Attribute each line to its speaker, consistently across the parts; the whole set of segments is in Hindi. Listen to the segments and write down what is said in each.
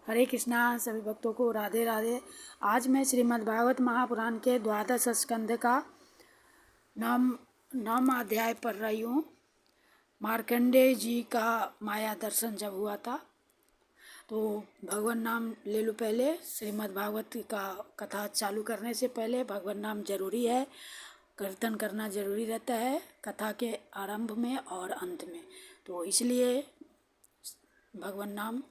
Speaker 1: हरे कृष्णा। सभी भक्तों को राधे राधे। आज मैं श्रीमद् भागवत महापुराण के द्वादश स्कंद का नाम अध्याय पढ़ रही हूँ। मार्कंडेय जी का माया दर्शन जब हुआ था तो भगवान नाम ले लो। पहले श्रीमद् भागवत का कथा चालू करने से पहले भगवान नाम जरूरी है, कीर्तन करना जरूरी रहता है कथा के आरंभ में और अंत में। तो इसलिए भगवान नाम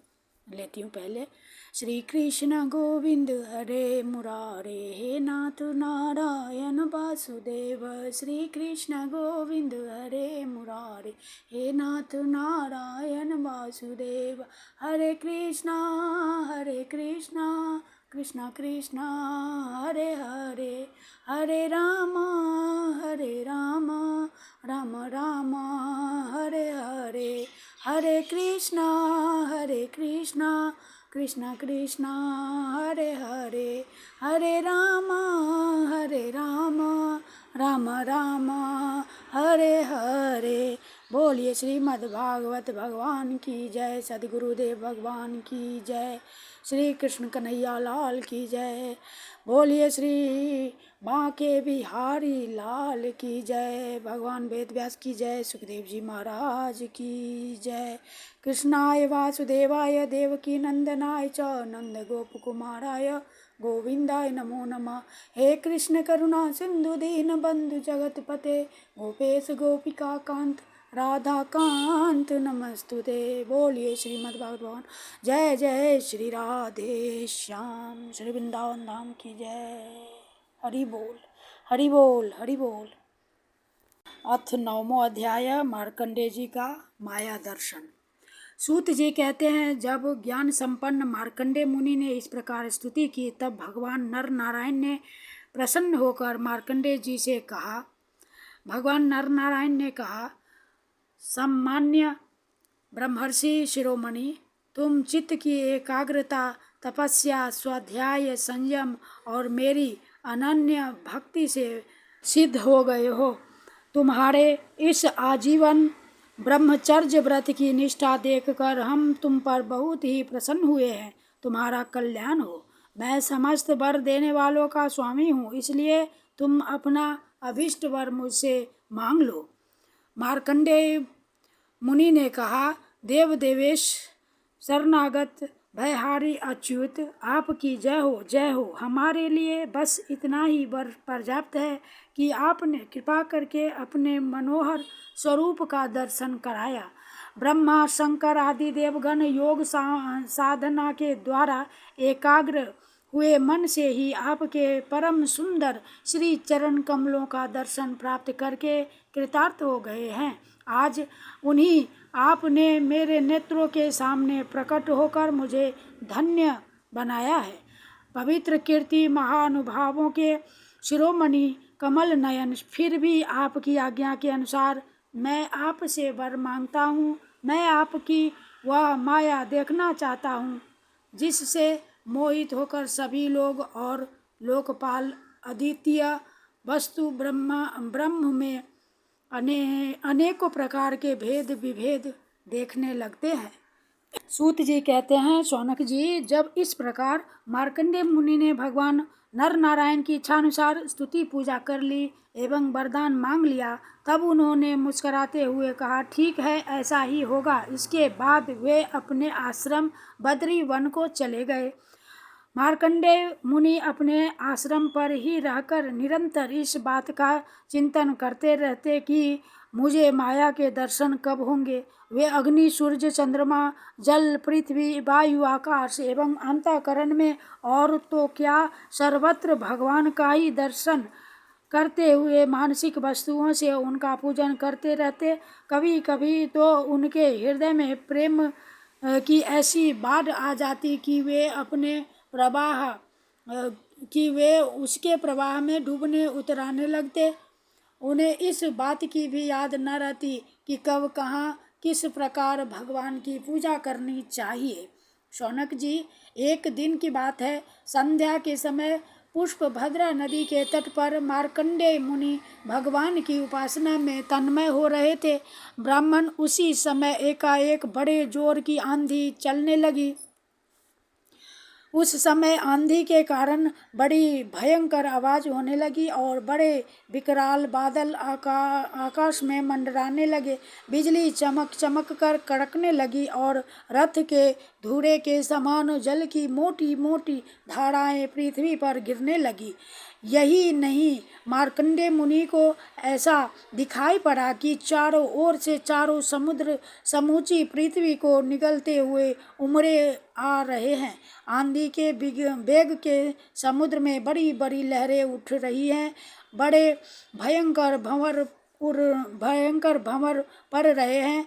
Speaker 1: लेती हूँ। पहले श्री कृष्ण गोविंद हरे मुरारे, हे नाथ नारायण वासुदेव। श्री कृष्ण गोविंद हरे मुरारे, हे नाथ नारायण वासुदेव। हरे कृष्णा कृष्णा कृष्णा हरे हरे, हरे राम राम राम हरे हरे। हरे कृष्णा कृष्णा कृष्णा हरे हरे, हरे राम राम राम हरे हरे। बोलिए श्रीमद् भागवत भगवान की जय, सद्गुरुदेव भगवान की जय, श्री कृष्ण कन्हैया लाल की जय। बोलिए श्री बांके बिहारी लाल की जय, भगवान वेद व्यास की जय, सुखदेव जी महाराज की जय। कृष्णाय वासुदेवाय देवकी नंदनाय च नंद गोप कुमाराय गोविंदाय नमो नमः। हे कृष्ण करुणा सिंधु दीन बंधु जगतपते, गोपेश गोपिका कांत राधा कांत नमस्तुते। बोलिए श्रीमद् भागवत जय जय श्री राधे श्याम, श्री वृंदावन धाम की जय। हरि बोल हरि बोल हरि बोल। अथ 9वां अध्याय मार्कंडेय जी का माया दर्शन। सूत जी कहते हैं, जब ज्ञान संपन्न मार्कंडेय मुनि ने इस प्रकार स्तुति की तब भगवान नर नारायण ने प्रसन्न होकर मार्कंडेय जी से कहा। भगवान नर नारायण ने कहा, सम्मान्य ब्रह्मर्षि शिरोमणि, तुम चित्त की एकाग्रता, तपस्या, स्वाध्याय, संयम और मेरी अनन्य भक्ति से सिद्ध हो गए हो। तुम्हारे इस आजीवन ब्रह्मचर्य व्रत की निष्ठा देखकर हम तुम पर बहुत ही प्रसन्न हुए हैं। तुम्हारा कल्याण हो। मैं समस्त वर देने वालों का स्वामी हूँ, इसलिए तुम अपना अभीष्ट वर मुझसे मांग लो। मार्कंडेय मुनि ने कहा, देव देवेश शरणागत भयहारी अच्युत, आपकी जय हो जय हो। हमारे लिए बस इतना ही वर पर्याप्त है कि आपने कृपा करके अपने मनोहर स्वरूप का दर्शन कराया। ब्रह्मा शंकर आदि देवगण योग साधना के द्वारा एकाग्र हुए मन से ही आपके परम सुंदर श्री चरण कमलों का दर्शन प्राप्त करके कृतार्थ हो गए हैं। आज उन्हीं आपने मेरे नेत्रों के सामने प्रकट होकर मुझे धन्य बनाया है। पवित्र कीर्ति महानुभावों के शिरोमणि कमल नयन, फिर भी आपकी आज्ञा के अनुसार मैं आपसे वर मांगता हूँ। मैं आपकी वह माया देखना चाहता हूँ जिससे मोहित होकर सभी लोग और लोकपाल अद्वितीय वस्तु ब्रह्म में अनेकों प्रकार के भेद विभेद देखने लगते हैं। सूत जी कहते हैं, शौनक जी, जब इस प्रकार मार्कंडेय मुनि ने भगवान नर नारायण की इच्छानुसार स्तुति पूजा कर ली एवं वरदान मांग लिया, तब उन्होंने मुस्कुराते हुए कहा, ठीक है, ऐसा ही होगा। इसके बाद वे अपने आश्रम बद्री वन को चले गए। मार्कंडेय मुनि अपने आश्रम पर ही रहकर निरंतर इस बात का चिंतन करते रहते कि मुझे माया के दर्शन कब होंगे। वे अग्नि, सूर्य, चंद्रमा, जल, पृथ्वी, वायु, आकाश एवं अंतःकरण में और तो क्या सर्वत्र भगवान का ही दर्शन करते हुए मानसिक वस्तुओं से उनका पूजन करते रहते। कभी कभी तो उनके हृदय में प्रेम की ऐसी बाढ़ आ जाती कि वे उसके प्रवाह में डूबने उतराने लगते। उन्हें इस बात की भी याद न रहती कि कब कहाँ किस प्रकार भगवान की पूजा करनी चाहिए। शौनक जी, एक दिन की बात है, संध्या के समय पुष्पभद्रा नदी के तट पर मार्कंडेय मुनि भगवान की उपासना में तन्मय हो रहे थे। ब्राह्मण उसी समय एकाएक बड़े जोर की आंधी चलने लगी। उस समय आंधी के कारण बड़ी भयंकर आवाज होने लगी और बड़े विकराल बादल आकाश में मंडराने लगे। बिजली चमक चमक कर कड़कने लगी और रथ के धुएं के समान जल की मोटी मोटी धाराएं पृथ्वी पर गिरने लगी। यही नहीं, मार्कंडेय मुनि को ऐसा दिखाई पड़ा कि चारों ओर से चारों समुद्र समूची पृथ्वी को निगलते हुए उमड़े आ रहे हैं। आंधी के वेग के समुद्र में बड़ी बड़ी लहरें उठ रही हैं। बड़े भयंकर भंवर पड़ रहे हैं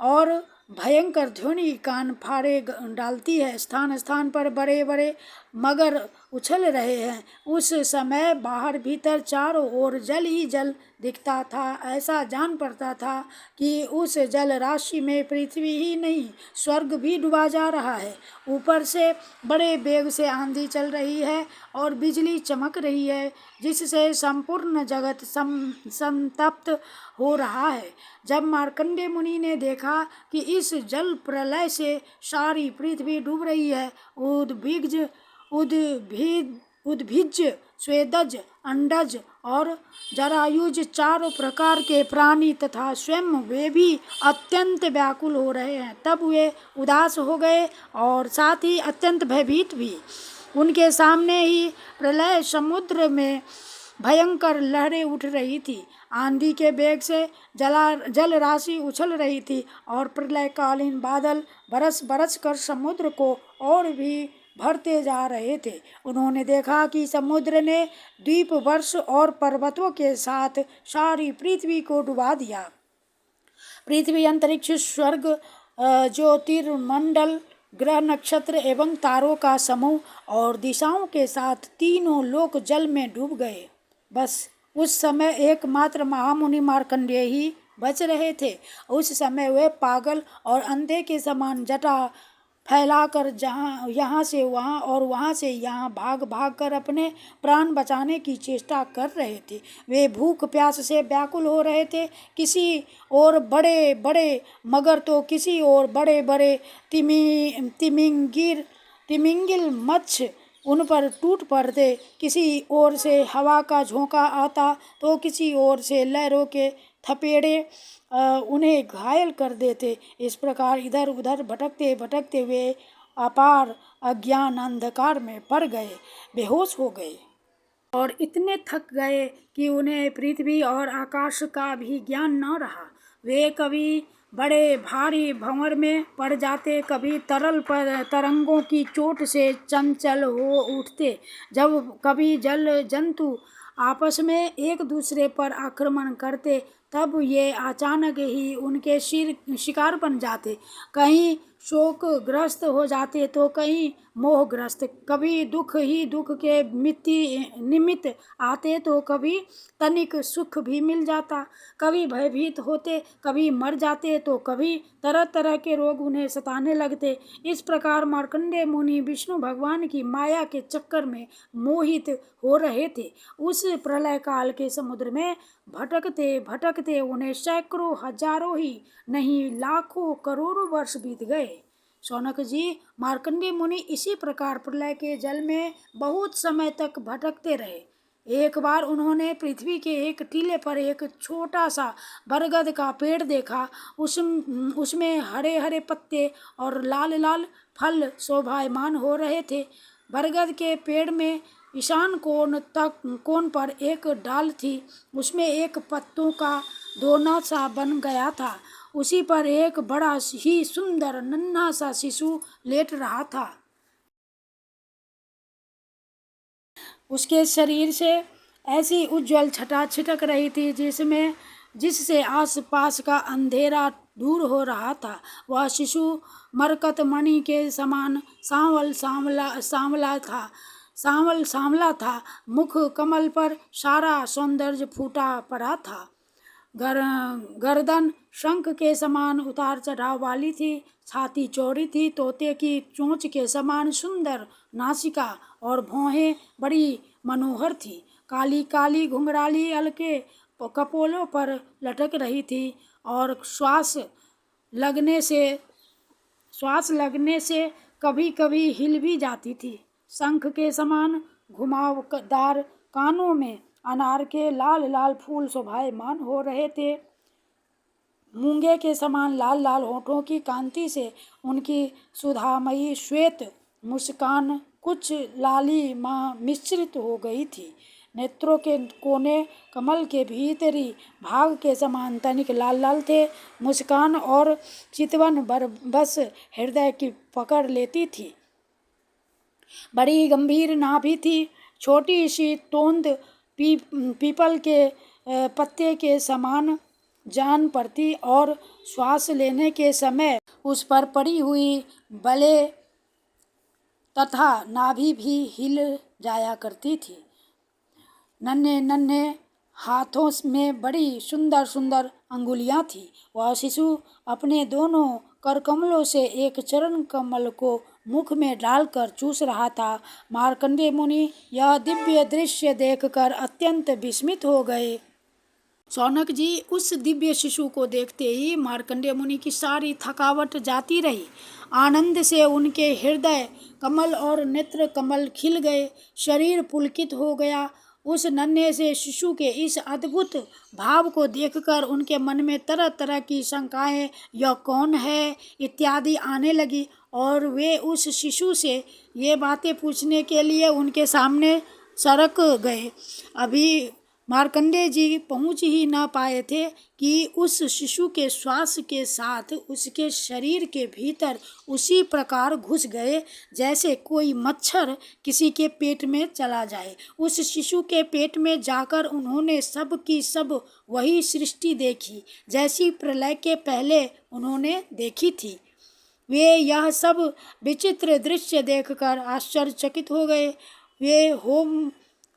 Speaker 1: और भयंकर ध्वनि कान फाड़े डालती है। स्थान स्थान पर बड़े बड़े मगर उछल रहे हैं। उस समय बाहर भीतर चारों ओर जल ही जल दिखता था। ऐसा जान पड़ता था कि उस जल राशि में पृथ्वी ही नहीं स्वर्ग भी डूबा जा रहा है। ऊपर से बड़े वेग से आंधी चल रही है और बिजली चमक रही है, जिससे संपूर्ण जगत संतप्त हो रहा है। जब मार्कंडेय मुनि ने देखा कि इस जल प्रलय से सारी पृथ्वी डूब रही है, उद्भिज स्वेदज अंडज और जरायुज चारों प्रकार के प्राणी तथा स्वयं वे भी अत्यंत व्याकुल हो रहे हैं, तब वे उदास हो गए और साथ ही अत्यंत भयभीत भी। उनके सामने ही प्रलय समुद्र में भयंकर लहरें उठ रही थी। आंधी के वेग से जल राशि उछल रही थी और प्रलयकालीन बादल बरस बरस कर समुद्र को और भी भरते जा रहे थे। उन्होंने देखा कि समुद्र ने द्वीप वर्ष और पर्वतों के साथ सारी पृथ्वी को डुबा दिया। पृथ्वी, अंतरिक्ष, स्वर्ग, ज्योतिर्मंडल, ग्रह, नक्षत्र एवं तारों का समूह और दिशाओं के साथ तीनों लोक जल में डूब गए। बस उस समय एकमात्र महामुनि मार्कंडेय ही बच रहे थे। उस समय वे पागल और अंधे के समान जटा फैलाकर यहाँ से वहाँ और वहाँ से यहाँ भाग भाग कर अपने प्राण बचाने की चेष्टा कर रहे थे। वे भूख प्यास से व्याकुल हो रहे थे। किसी और बड़े बड़े मगर तो किसी और बड़े बड़े तिमिंगिल मत्स्य उन पर टूट पड़ते। किसी ओर से हवा का झोंका आता तो किसी ओर से लहरों के थपेड़े उन्हें घायल कर देते। इस प्रकार इधर उधर भटकते भटकते वे अपार अज्ञान अंधकार में पड़ गए, बेहोश हो गए और इतने थक गए कि उन्हें पृथ्वी और आकाश का भी ज्ञान न रहा। वे कभी बड़े भारी भंवर में पड़ जाते, कभी तरल पर तरंगों की चोट से चंचल हो उठते, जब कभी जल जंतु आपस में एक दूसरे पर आक्रमण करते, तब ये अचानक ही उनके शिकार बन जाते। कहीं शोकग्रस्त हो जाते तो कहीं मोहग्रस्त, कभी दुख ही दुख के निमित्त आते तो कभी तनिक सुख भी मिल जाता, कभी भयभीत होते, कभी मर जाते तो कभी तरह तरह के रोग उन्हें सताने लगते। इस प्रकार मार्कंडेय मुनि विष्णु भगवान की माया के चक्कर में मोहित हो रहे थे। उस प्रलय काल के समुद्र में भटकते भटकते उन्हें सैकड़ों हजारों ही नहीं लाखों करोड़ों वर्ष बीत गए। शौनक जी, मार्कंडेय मुनि इसी प्रकार प्रलय के जल में बहुत समय तक भटकते रहे। एक बार उन्होंने पृथ्वी के एक टीले पर एक छोटा सा बरगद का पेड़ देखा। उसमें हरे हरे पत्ते और लाल लाल फल शोभायमान हो रहे थे। बरगद के पेड़ में ईशान कोण पर एक डाल थी, उसमें एक पत्तों का दोना सा बन गया था। उसी पर एक बड़ा ही सुंदर नन्हा सा शिशु लेट रहा था। उसके शरीर से ऐसी उज्जवल छटा छिटक रही थी जिससे आसपास का अंधेरा दूर हो रहा था। वह शिशु मरकत मणि के समान सांवला था। मुख कमल पर सारा सौंदर्य फूटा पड़ा था। गर्दन शंख के समान उतार चढ़ाव वाली थी। छाती चौड़ी थी। तोते की चोंच के समान सुंदर नासिका और भौहें बड़ी मनोहर थी। काली काली घुंघराली अलके कपोलों पर लटक रही थी और श्वास लगने से कभी कभी हिल भी जाती थी। शंख के समान घुमावदार कानों में अनार के लाल लाल फूल शोभायमान हो रहे थे। मूंगे के समान लाल लाल होठों की कांति से उनकी सुधामयी श्वेत मुस्कान कुछ लालिमा मिश्रित हो गई थी। नेत्रों के कोने कमल के भीतरी भाग के समान तनिक लाल लाल थे। मुस्कान और चितवन बस हृदय की पकड़ लेती थी। बड़ी गंभीर नाभि थी। छोटी सी तोंद पीपल के पत्ते के समान जान पड़ती और श्वास लेने के समय उस पर पड़ी हुई बले तथा नाभि भी हिल जाया करती थी। नन्हे नन्हे हाथों में बड़ी सुंदर सुंदर अंगुलियां थी। वह शिशु अपने दोनों करकमलों से एक चरण कमल को मुख में डालकर चूस रहा था। मार्कंडेय मुनि यह दिव्य दृश्य देखकर अत्यंत विस्मित हो गए। शौनक जी, उस दिव्य शिशु को देखते ही मार्कंडेय मुनि की सारी थकावट जाती रही। आनंद से उनके हृदय कमल और नेत्र कमल खिल गए। शरीर पुलकित हो गया। उस नन्हे से शिशु के इस अद्भुत भाव को देखकर उनके मन में तरह तरह की शंकाएं, यह कौन है इत्यादि आने लगी और वे उस शिशु से ये बातें पूछने के लिए उनके सामने सरक गए। अभी मार्कंडेय जी पहुंच ही न पाए थे कि उस शिशु के श्वास के साथ उसके शरीर के भीतर उसी प्रकार घुस गए जैसे कोई मच्छर किसी के पेट में चला जाए। उस शिशु के पेट में जाकर उन्होंने सब की सब वही सृष्टि देखी जैसी प्रलय के पहले उन्होंने देखी थी। वे यह सब विचित्र दृश्य देखकर आश्चर्यचकित हो गए।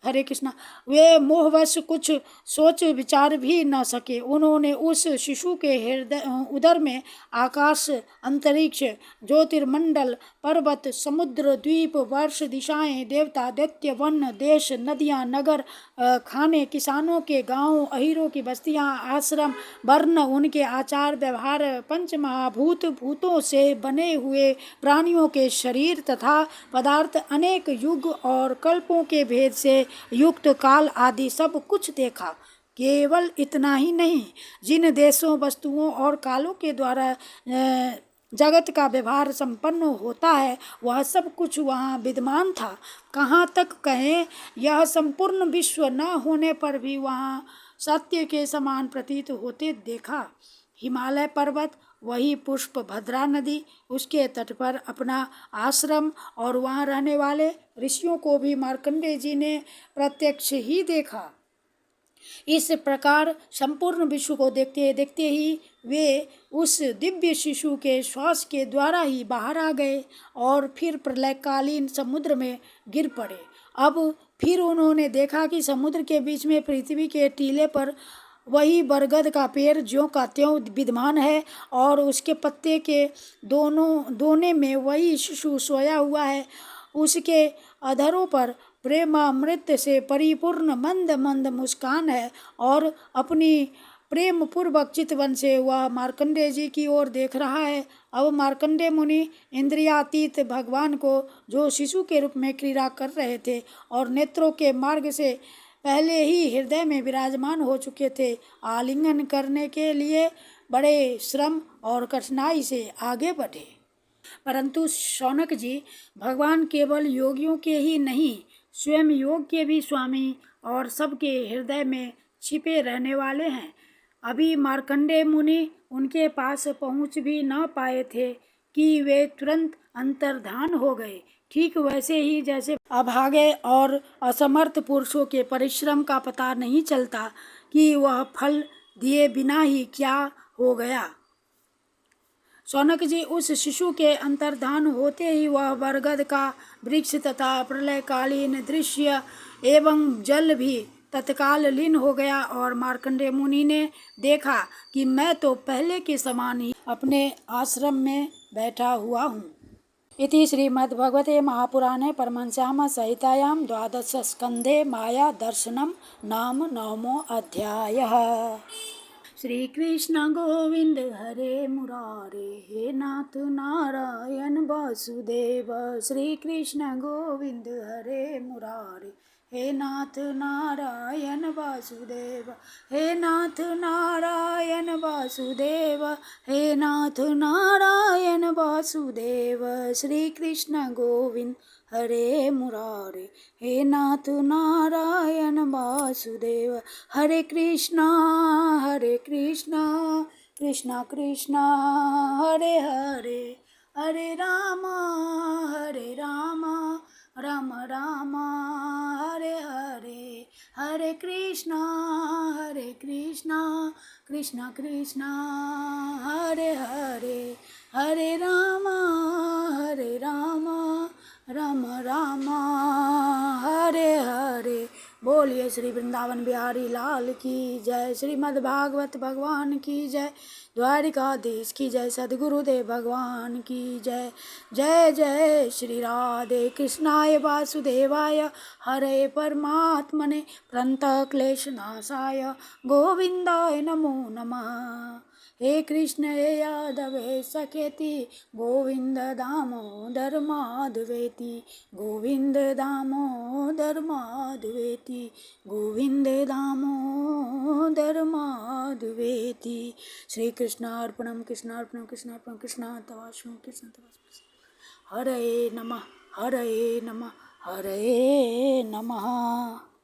Speaker 1: हरे कृष्णा, वे मोहवश कुछ सोच विचार भी न सके। उन्होंने उस शिशु के हृदय उदर में आकाश, अंतरिक्ष, ज्योतिर्मंडल, पर्वत, समुद्र, द्वीप, वर्ष, दिशाएं, देवता, दैत्य, वन, देश, नदियां, नगर, खाने, किसानों के गांव, अहीरों की बस्तियां, आश्रम, वर्ण, उनके आचार व्यवहार, पंचमहाभूत, भूतों से बने हुए प्राणियों के शरीर तथा पदार्थ, अनेक युग और कल्पों के भेद से युक्त काल आदि सब कुछ देखा। केवल इतना ही नहीं, जिन देशों, वस्तुओं और कालों के द्वारा जगत का व्यवहार संपन्न होता है वह सब कुछ वहाँ विद्यमान था। कहाँ तक कहें, यह संपूर्ण विश्व न होने पर भी वहाँ सत्य के समान प्रतीत होते देखा। हिमालय पर्वत, वही पुष्प भद्रा नदी, उसके तट पर अपना आश्रम और वहाँ रहने वाले ऋषियों को भी मार्कंडेय जी ने प्रत्यक्ष ही देखा। इस प्रकार संपूर्ण विश्व को देखते देखते ही वे उस दिव्य शिशु के श्वास के द्वारा ही बाहर आ गए और फिर प्रलयकालीन समुद्र में गिर पड़े। अब फिर उन्होंने देखा कि समुद्र के बीच में पृथ्वी के टीले पर वही बरगद का पेड़ ज्यों का त्यों विद्यमान है और उसके पत्ते के दोने में वही शिशु सोया हुआ है। उसके अधरों पर प्रेमामृत से परिपूर्ण मंद मंद मुस्कान है और अपनी प्रेम पूर्वक चितवन से वह मार्कंडेय जी की ओर देख रहा है। अब मार्कंडेय मुनि इंद्रियातीत भगवान को जो शिशु के रूप में क्रीड़ा कर रहे थे और नेत्रों के मार्ग से पहले ही हृदय में विराजमान हो चुके थे, आलिंगन करने के लिए बड़े श्रम और कठिनाई से आगे बढ़े। परंतु शौनक जी, भगवान केवल योगियों के ही नहीं, स्वयं योग के भी स्वामी और सबके हृदय में छिपे रहने वाले हैं। अभी मार्कंडेय मुनि उनके पास पहुँच भी न पाए थे कि वे तुरंत अंतर्धान हो गए। ठीक वैसे ही जैसे अभागे और असमर्थ पुरुषों के परिश्रम का पता नहीं चलता कि वह फल दिए बिना ही क्या हो गया। शौनक जी, उस शिशु के अंतर्धान होते ही वह बरगद का वृक्ष तथा प्रलयकालीन दृश्य एवं जल भी तत्काल लीन हो गया और मार्कंडेय मुनि ने देखा कि मैं तो पहले के समान ही अपने आश्रम में बैठा हुआ हूँ। इति श्रीमद्भगवते महापुराणे परमहंस्याम संहितायां 12 स्कंधे माया दर्शनम नाम 9मो अध्यायः। श्री कृष्ण गोविंद हरे मुरारे, हे नाथ नारायण वासुदेव। श्री कृष्ण गोविंद हरे मुरारे, हे नाथ नारायण वासुदेव। हे नाथ नारायण वासुदेव, हे नाथ नारायण वासुदेव। श्री कृष्ण गोविंद हरे मुरारे, हे नाथ नारायण वासुदेव। हरे कृष्णा कृष्णा कृष्णा हरे हरे, हरे रामा राम राम हरे हरे। हरे कृष्णा कृष्णा कृष्णा हरे हरे, हरे राम राम राम हरे हरे। बोलिए श्री वृंदावन बिहारी लाल की जय। श्रीमद् भागवत भगवान की जय। द्वारिकाधीश की जय। सद्गुरुदेव भगवान की जय। जय जय श्री राधे कृष्णाय वासुदेवाय, हरे परमात्मने प्रणतक्लेशनाशाय, गोविंदाय नमो नमः। हे कृष्ण हे यादव हे सखेति, गोविंद दामोदर माधवेति, गोविंद दामोदर माधवेति, गोविंद दामोदर माधवेति। श्री कृष्णार्पणम कृष्णार्पणम कृष्णार्पणम कृष्णातवास्मि कृष्णातवास्मि। हरे नमः हरे नमः हरे नमः।